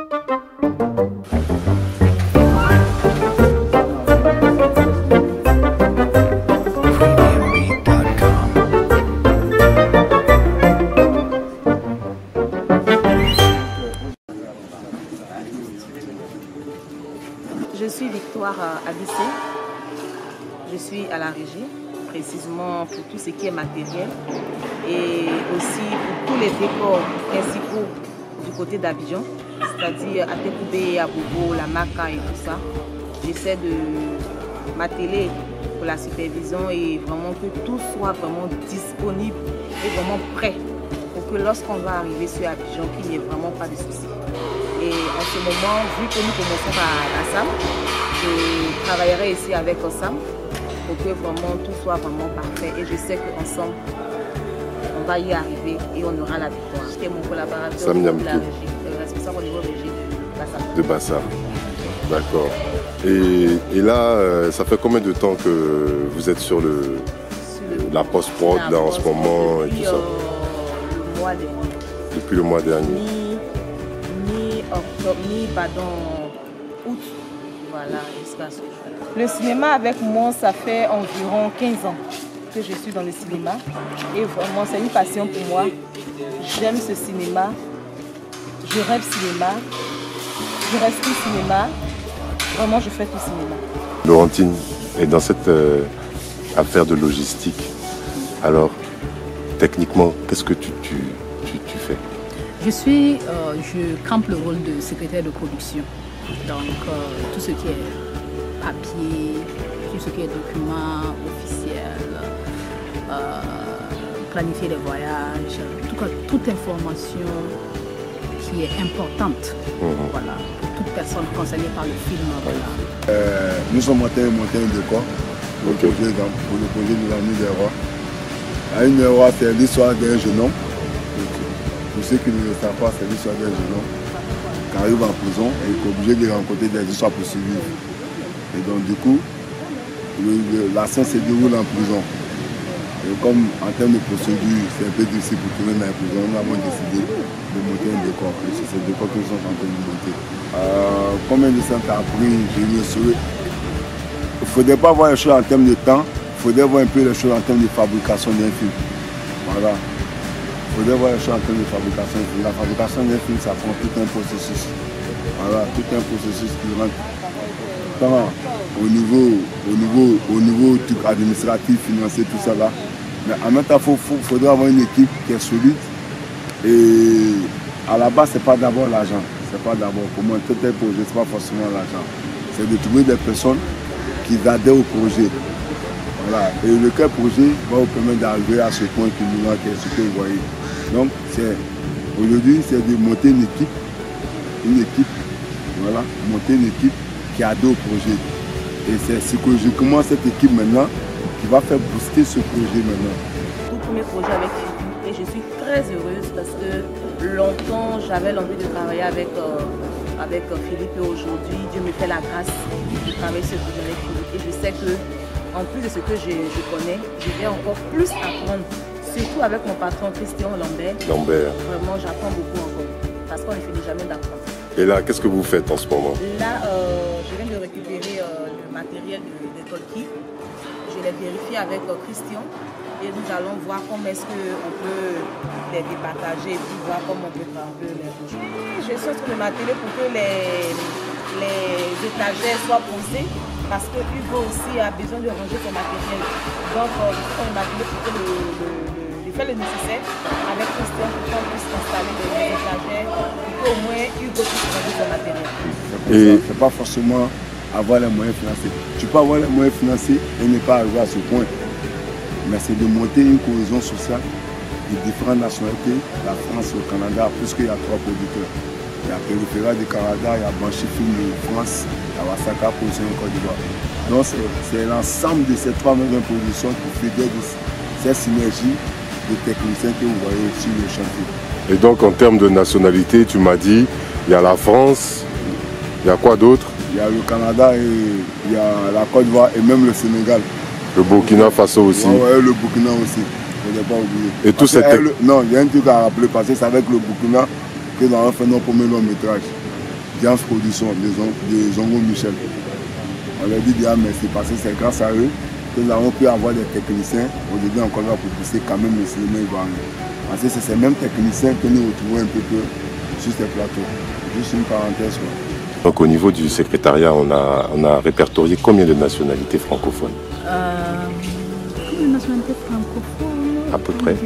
Je suis Victoire Abissé, je suis à la régie, précisément pour tout ce qui est matériel et aussi pour tous les décors principaux du côté d'Abidjan, c'est-à-dire Atekoubé, Abobo, la Maca et tout ça. J'essaie de m'atteler pour la supervision et vraiment que tout soit vraiment disponible et vraiment prêt pour que lorsqu'on va arriver sur Abidjan, qu'il n'y ait vraiment pas de soucis. Et en ce moment, vu que nous commençons à SAM, je travaillerai ici avec Osam pour que vraiment tout soit vraiment parfait. Et je sais qu'ensemble, on va y arriver et on aura la victoire. C'était mon collaborateur de la régie, le responsable au niveau régie de Bassam. D'accord. Et là, ça fait combien de temps que vous êtes sur la post-prod là en ce moment et tout ça? Le mois dernier. Depuis le mois dernier. Mi-octobre, août. Voilà, jusqu'à ce jour. Le cinéma avec moi, ça fait environ 15 ans que je suis dans le cinéma. Et vraiment, c'est une passion pour moi. J'aime ce cinéma. Je rêve cinéma. Je respire cinéma. Vraiment, je fais tout cinéma. Laurentine est dans cette affaire de logistique. Alors, techniquement, qu'est-ce que tu fais? Je campe le rôle de secrétaire de production. Donc, tout ce qui est papier, tout ce qui est documents officiels, planifier les voyages, toute information qui est importante voilà, pour toute personne concernée par le film. Voilà. Nous sommes montés un décor pour le projet de la Nuit des Rois. La Nuit des Rois, c'est l'histoire d'un jeune homme. Pour ceux qui ne le savent pas, c'est l'histoire d'un jeune homme qui arrive en prison et qui est obligé de rencontrer des histoires pour survivre. Et donc du coup, la scène se déroule en prison. Et comme en termes de procédure, c'est un peu difficile pour tourner dans la prison, nous avons décidé de monter un décor. Et c'est ce décor que nous sommes en train de monter. Combien de temps ça a pris, je le saurais. Il ne faudrait pas voir les choses en termes de temps, il faudrait voir un peu les choses en termes de fabrication d'un film. Voilà. Il faudrait voir les choses en termes de fabrication. La fabrication d'un film, ça prend tout un processus. Voilà, tout un processus qui rentre tant au niveau administratif, financier, tout ça là. Mais en même temps, il faudrait avoir une équipe qui est solide. Et à la base, ce n'est pas d'abord l'argent. C'est pas d'abord pour moi, tout un projet, ce n'est pas forcément l'argent. C'est de trouver des personnes qui adhèrent au projet. Voilà. Et lequel projet va vous permettre d'arriver à ce point qui nous manque, ce que vous voyez. Donc, aujourd'hui, c'est de monter une équipe, voilà, monter une équipe qui adhère au projet. Et c'est psychologiquement cette équipe maintenant qui va faire booster ce projet maintenant. Tout premier projet avec Philippe, et je suis très heureuse parce que longtemps j'avais l'envie de travailler avec Philippe et aujourd'hui Dieu me fait la grâce de travailler ce projet avec Philippe. Et je sais que en plus de ce que je connais, je vais encore plus apprendre. Surtout avec mon patron Christian Lambert. Vraiment, j'apprends beaucoup encore. Parce qu'on ne finit jamais d'apprendre. Et là, qu'est-ce que vous faites en ce moment? Là, je viens de récupérer le matériel de Tolki. Je l'ai vérifié avec Christian. Et nous allons voir comment est-ce qu'on peut les départager et puis voir comment on peut les rejoindre. Je suis sur le matériel pour que les étagères soient posées. Parce que Hugo aussi a besoin de ranger son matériel. Donc, je suis sur le matériel pour que je fais le nécessaire avec Christian pour qu'on puisse installer les étagères pour qu'au moins Hugo puisse ranger son matériel. Et c'est pas forcément avoir les moyens financiers. Tu peux avoir les moyens financiers et ne pas arriver à ce point. Mais c'est de monter une cohésion sociale de différentes nationalités, la France, le Canada, puisqu'il y a 3 producteurs. Il y a Périphéra du Canada, il y a Banshee Film de France, il y a Wasaka Production en Côte d'Ivoire. Donc c'est l'ensemble de ces 3 maisons de production qui fédèrent cette synergie de techniciens que vous voyez sur le chantier. Et donc en termes de nationalité, tu m'as dit, il y a la France, il y a quoi d'autre? Il y a le Canada, et il y a la Côte d'Ivoire et même le Sénégal. Le Burkina Faso aussi. Oui, le Burkina aussi, il ne faut pas oublier. Et tout non, il y a un truc à rappeler parce que c'est avec le Burkina que nous avons fait notre premier long métrage. Diance Production de Zongo Michel. On leur dit déjà merci parce que c'est grâce à eux que nous avons pu avoir des techniciens. Aujourd'hui encore là pour pousser quand même le cinéma ivoirien. Parce que c'est ces mêmes techniciens que nous retrouvons un peu sur ces plateaux. Juste une parenthèse. Quoi. Donc au niveau du secrétariat, on a répertorié combien de nationalités francophones? Combien de nationalités francophones? À peu près.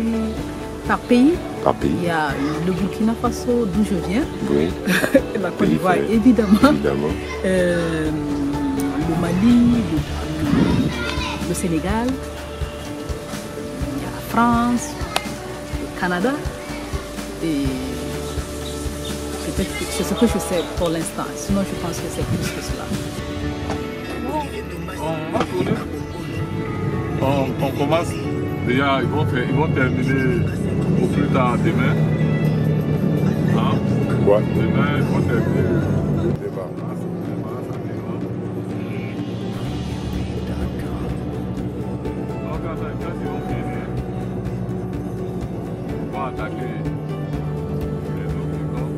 Par pays? Par pays. Il y a le Burkina Faso, d'où je viens. Oui. La Côte d'Ivoire, évidemment. Le Mali, le Sénégal, il y a la France, le Canada. Et peut-être que c'est ce que je sais pour l'instant. Sinon, je pense que c'est plus que cela. On commence. Déjà, ils vont terminer au plus tard demain. Hein? Ouais. Demain, ils vont terminer. Donc, quand ils vont finir, on va attaquer les autres décors.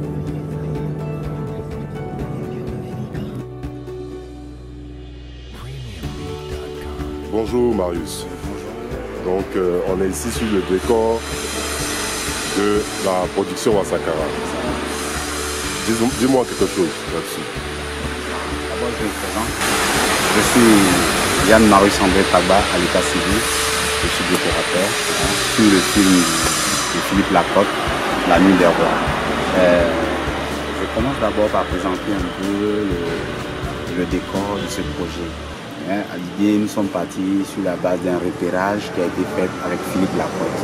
Bonjour Marius. Donc on est ici sur le décor de la production Wasakara. Dis-moi quelque chose là-dessus. D'abord je me présente. Je suis Yann Marius André Tagba à l'état civil. Je suis décorateur sur le film de Philippe Lacotte, La Nuit des Rois. Je commence d'abord par présenter un peu le décor de ce projet. À l'idée, nous sommes partis sur la base d'un repérage qui a été fait avec Philippe Lacotte.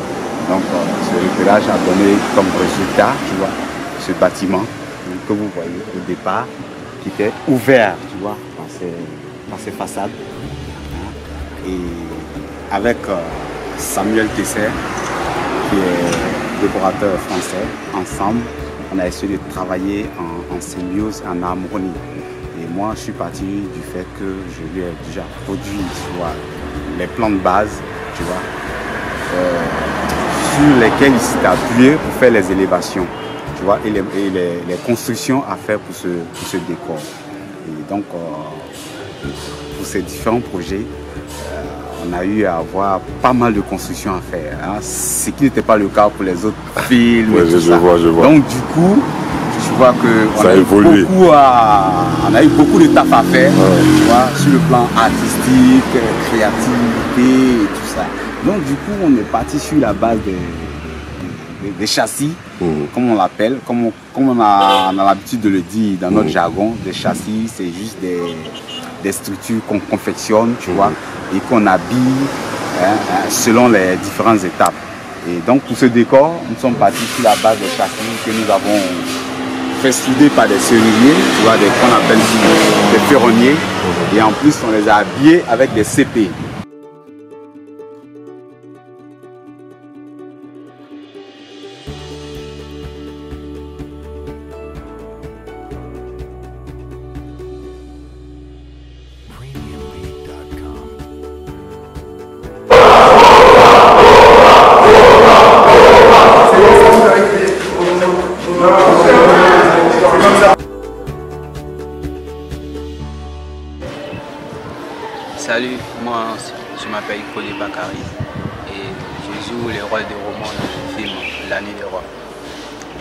Donc, ce repérage a donné comme résultat, tu vois, ce bâtiment que vous voyez au départ, qui était ouvert, tu vois, dans ses façades. Et avec Samuel Tesser, qui est décorateur français, ensemble, on a essayé de travailler en symbiose, en harmonie. Et moi, je suis parti du fait que je lui ai déjà produit les plans de base, tu vois, sur lesquels il s'est appuyé pour faire les élévations, tu vois, et les constructions à faire pour ce décor. Et donc, pour ces différents projets, on a eu à avoir pas mal de constructions à faire, hein, ce qui n'était pas le cas pour les autres films. Ouais, et tout je vois. Donc, du coup, tu vois qu'on a eu beaucoup de taf à faire, tu vois, sur le plan artistique, créativité et tout ça. Donc du coup, on est parti sur la base des châssis, comme on l'appelle, comme on a l'habitude de le dire dans notre jargon. Des châssis, c'est juste des structures qu'on confectionne, tu vois, et qu'on habille selon les différentes étapes. Et donc pour ce décor, nous sommes partis sur la base des châssis que nous avons fait souder par des serruriers, tu vois, qu'on appelle des ferronniers, et en plus on les a habillés avec des CP. Salut, moi je m'appelle Kole Bakari et je joue le rôle de Roman dans le film La Nuit des Rois.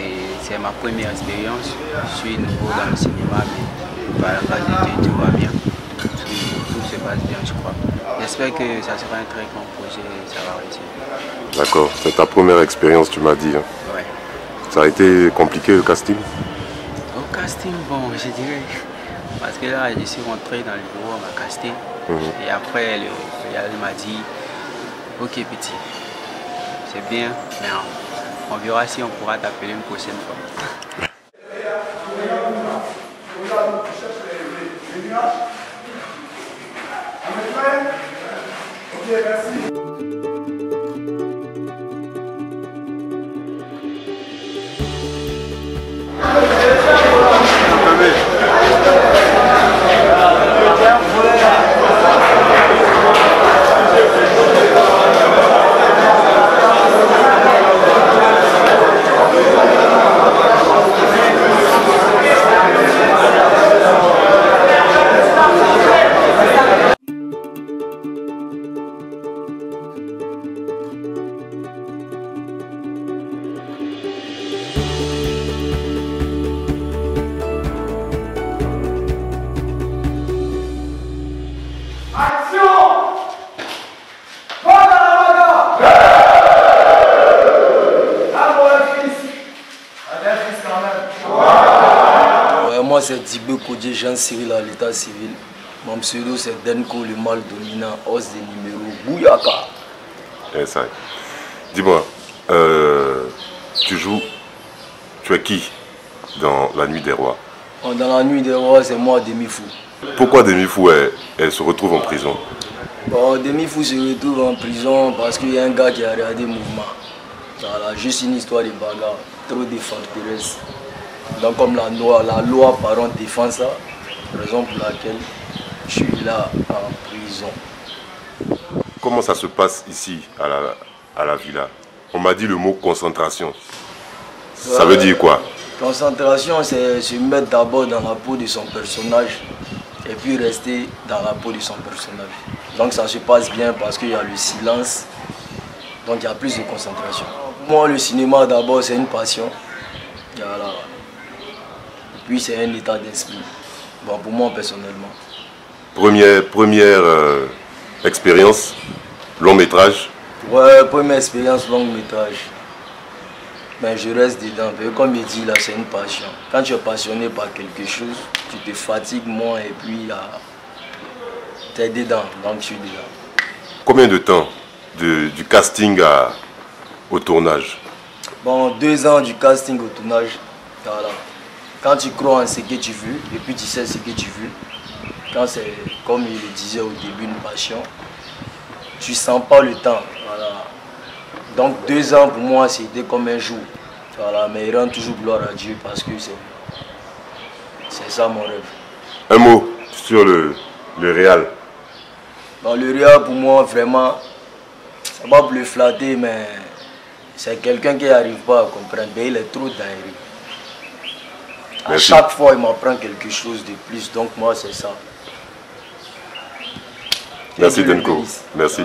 Et c'est ma première expérience, je suis nouveau dans le cinéma mais par la grâce de Dieu tout va bien, tout se passe bien je crois. J'espère que ça sera un très grand projet et ça va réussir. D'accord, c'est ta première expérience tu m'as dit. Hein. Ouais. Ça a été compliqué le casting? Au casting, bon je dirais, parce que là je suis rentré dans le bureau, on m'a casté. Et après, le réal m'a dit, ok petit, c'est bien, mais on verra si on pourra t'appeler une prochaine fois. Ouais, moi c'est Dibé Kodje, Jean Cyril à l'état civil. Mon pseudo c'est Denko, le mal dominant, os des numéros, Bouyaka. Ça. Dis-moi, tu es qui dans La Nuit des Rois? Dans La Nuit des Rois, c'est moi, Demi-Fou. Pourquoi Demi-Fou elle se retrouve en prison? Bon, Demi-Fou se retrouve en prison parce qu'il y a un gars qui a regardé le mouvement. Voilà, juste une histoire de bagarre, trop de forteresses. Donc comme la loi par an défend ça, raison pour laquelle je suis là en prison. Comment ça se passe ici, à la villa? On m'a dit le mot concentration. Ça veut dire quoi? Concentration, c'est se mettre d'abord dans la peau de son personnage et puis rester dans la peau de son personnage. Donc ça se passe bien parce qu'il y a le silence, donc il y a plus de concentration. Moi, le cinéma d'abord, c'est une passion. Voilà. Et puis c'est un état d'esprit. Bon, pour moi personnellement. Première expérience, long métrage? Ouais, première expérience, long métrage. Mais je reste dedans. Comme il dit là, c'est une passion. Quand tu es passionné par quelque chose, tu te fatigues moins et puis tu es dedans. Donc je suis dedans. Combien de temps du casting au tournage? Bon, 2 ans du casting au tournage. Voilà. Quand tu crois en ce que tu veux et puis tu sais ce que tu veux, quand c'est, comme il le disait au début, une passion, tu sens pas le temps. Voilà. Donc 2 ans pour moi c'était comme un jour. Voilà, mais il rend toujours gloire à Dieu parce que c'est ça mon rêve. Un mot sur le Réal. Bon, le Réal pour moi vraiment, c'est pas pour le flatter, mais c'est quelqu'un qui n'arrive pas à comprendre. Mais il est trop dingue. À chaque fois il m'apprend quelque chose de plus, donc moi c'est ça. Merci Denko. Merci.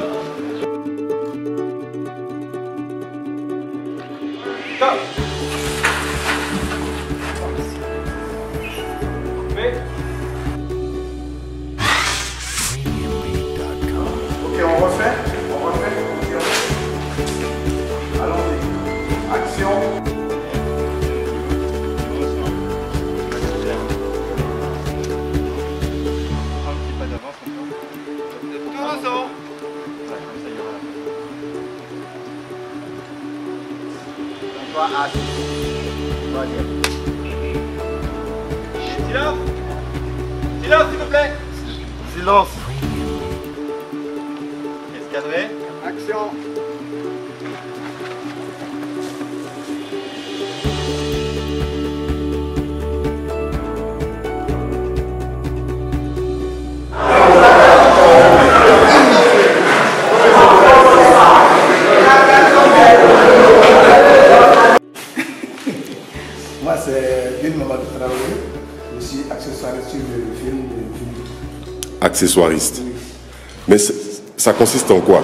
Ok, on refait. Allons-y. Action. Silence! Silence, s'il vous plaît! Silence. Escadré. Action. Moi, c'est Bill Mamadou Traoré. Je suis accessoiriste sur le film. Accessoiriste. Oui. Mais ça consiste en quoi?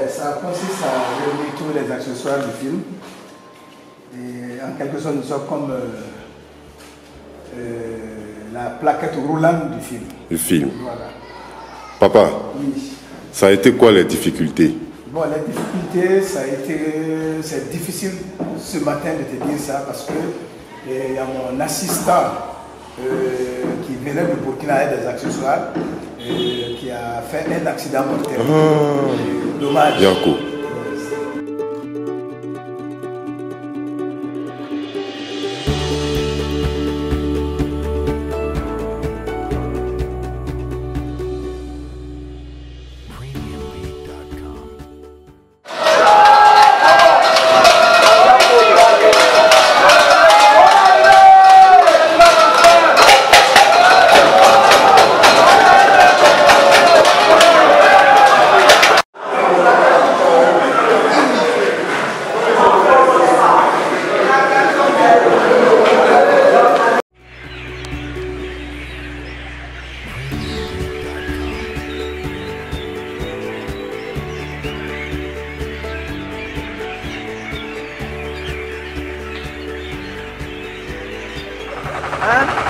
Ça consiste à réunir tous les accessoires du film. Et en quelque sorte, nous sommes comme la plaquette roulante du film. Le film. Voilà. Papa, oui. Ça a été quoi les difficultés? Bon, les difficultés, c'est difficile ce matin de te dire ça parce que il y a mon assistant qui venait de Burkina avec des accessoires qui a fait un accident mortel. Dommage. Yanko. Hein?